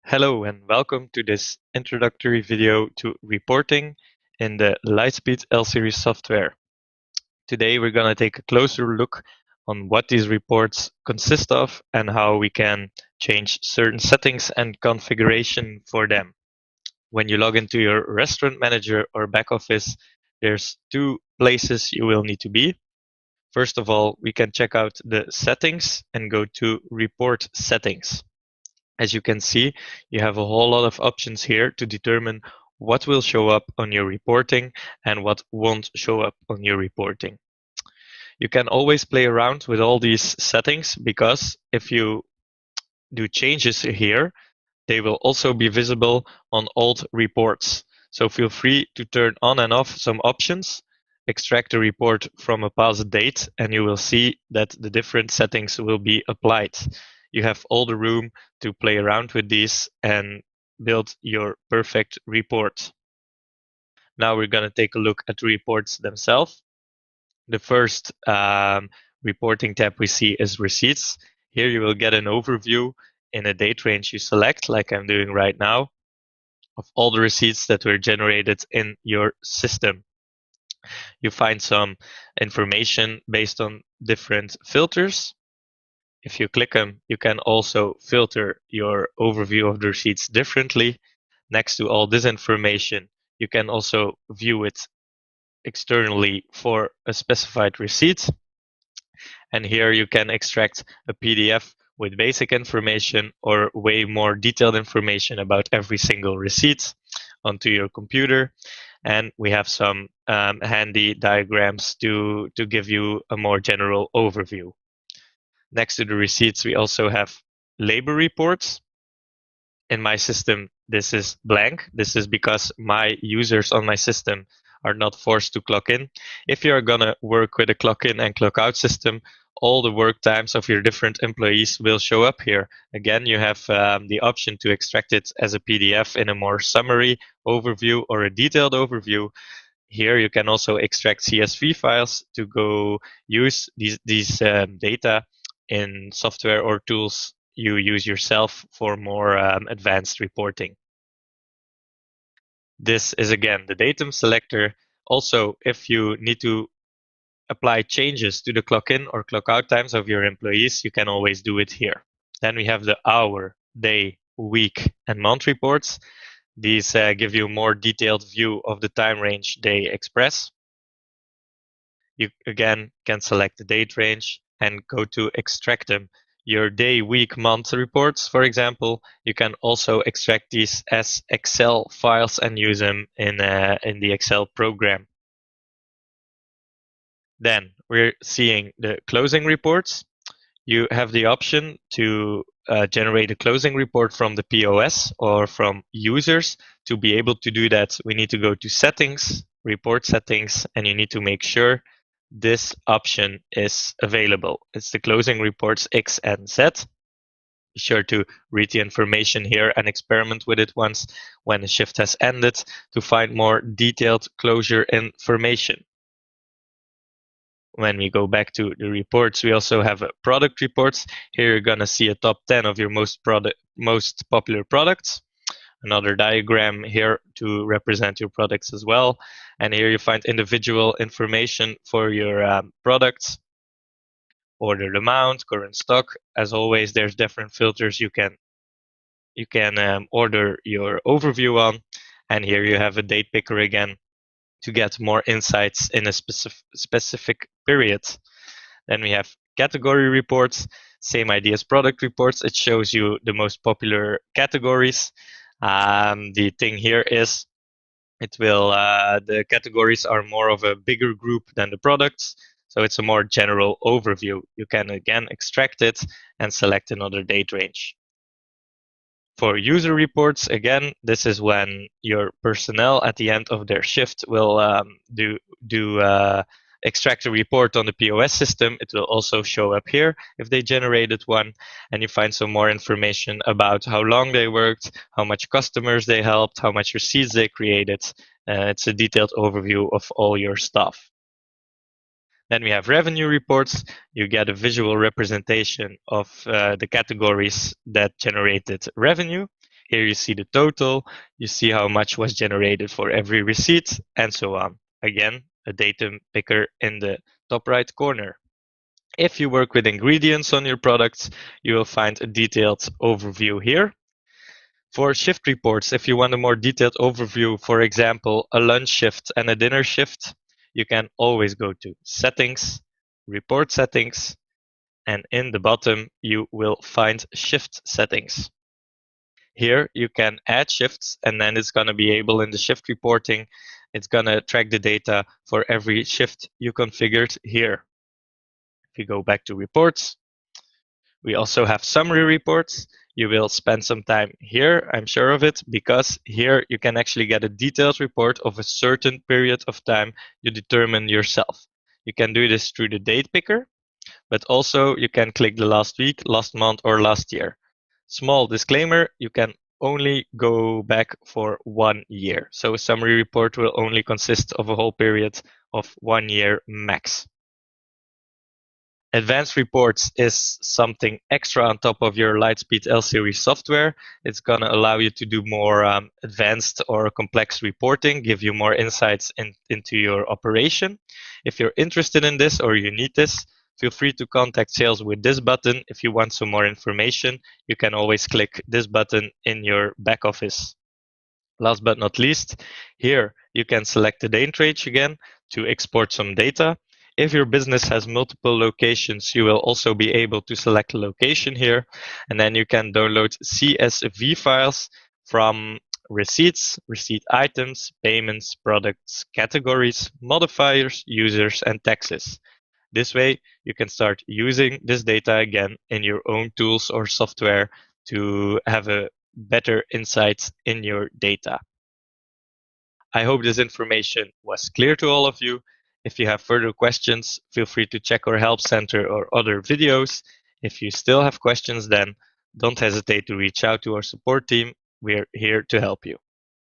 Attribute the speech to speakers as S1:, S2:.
S1: Hello and welcome to this introductory video to reporting in the Lightspeed L-series software. Today we're going to take a closer look on what these reports consist of and how we can change certain settings and configuration for them. When you log into your restaurant manager or back office, there's two places you will need to be. First of all, we can check out the settings and go to report settings. As you can see, you have a whole lot of options here to determine what will show up on your reporting and what won't show up on your reporting. You can always play around with all these settings because if you do changes here, they will also be visible on old reports. So feel free to turn on and off some options, extract a report from a past date, and you will see that the different settings will be applied. You have all the room to play around with these and build your perfect report. Now we're going to take a look at the reports themselves. The first reporting tab we see is receipts. Here you will get an overview in a date range you select, like I'm doing right now, of all the receipts that were generated in your system. You find some information based on different filters. If you click them, you can also filter your overview of the receipts differently. Next to all this information, you can also view it externally for a specified receipt. And here you can extract a PDF with basic information or way more detailed information about every single receipt onto your computer. And we have some handy diagrams to give you a more general overview. Next to the receipts, we also have labor reports. In my system, this is blank. This is because my users on my system are not forced to clock in. If you're going to work with a clock in and clock out system, all the work times of your different employees will show up here. Again, you have the option to extract it as a PDF in a more summary overview or a detailed overview. Here you can also extract CSV files to go use these data in software or tools you use yourself for more advanced reporting. This is again the datum selector. Also, if you need to apply changes to the clock in or clock out times of your employees, you can always do it here. Then we have the hour, day, week, and month reports. These give you a more detailed view of the time range they express. You again can select the date range and go to extract them. Your day, week, month reports, for example, you can also extract these as Excel files and use them in the Excel program. Then we're seeing the closing reports. You have the option to generate a closing report from the POS or from users. To be able to do that, we need to go to settings, report settings, and you need to make sure this option is available. It's the closing reports X and Z. Be sure to read the information here and experiment with it once when the shift has ended to find more detailed closure information. When we go back to the reports, we also have product reports. Here you're going to see a top 10 of your most popular products. Another diagram here to represent your products as well. And here you find individual information for your products, ordered amount, current stock. As always, there's different filters you can order your overview on. And here you have a date picker again to get more insights in a specific period. Then we have category reports, same idea as product reports. It shows you the most popular categories. The thing here is the categories are more of a bigger group than the products. So it's a more general overview. You can again extract it and select another date range. For user reports, again, this is when your personnel at the end of their shift will extract a report on the POS system. It will also show up here if they generated one, and you find some more information about how long they worked, how much customers they helped, how much receipts they created. It's a detailed overview of all your stuff. Then we have revenue reports. You get a visual representation of the categories that generated revenue. Here you see the total, you see how much was generated for every receipt, and so on. Again, a data picker in the top right corner. If you work with ingredients on your products, you will find a detailed overview here. For shift reports, if you want a more detailed overview, for example, a lunch shift and a dinner shift, you can always go to Settings, Report Settings, and in the bottom, you will find Shift Settings. Here you can add shifts, and then it's going to be able in the shift reporting, it's going to track the data for every shift you configured here. If you go back to reports, we also have summary reports. You will spend some time here, I'm sure of it, because here you can actually get a detailed report of a certain period of time you determine yourself. You can do this through the date picker, but also you can click the last week, last month, or last year. Small disclaimer, you can only go back for 1 year. So a summary report will only consist of a whole period of 1 year max. Advanced reports is something extra on top of your Lightspeed L-Series software. It's going to allow you to do more advanced or complex reporting, give you more insights into your operation. If you're interested in this or you need this, feel free to contact sales with this button. If you want some more information, you can always click this button in your back office. Last but not least, here you can select the date range again to export some data. If your business has multiple locations, you will also be able to select a location here, and then you can download CSV files from receipts, receipt items, payments, products, categories, modifiers, users, and taxes. This way, you can start using this data again in your own tools or software to have a better insights in your data. I hope this information was clear to all of you. If you have further questions, feel free to check our help center or other videos. If you still have questions, then don't hesitate to reach out to our support team. We're here to help you.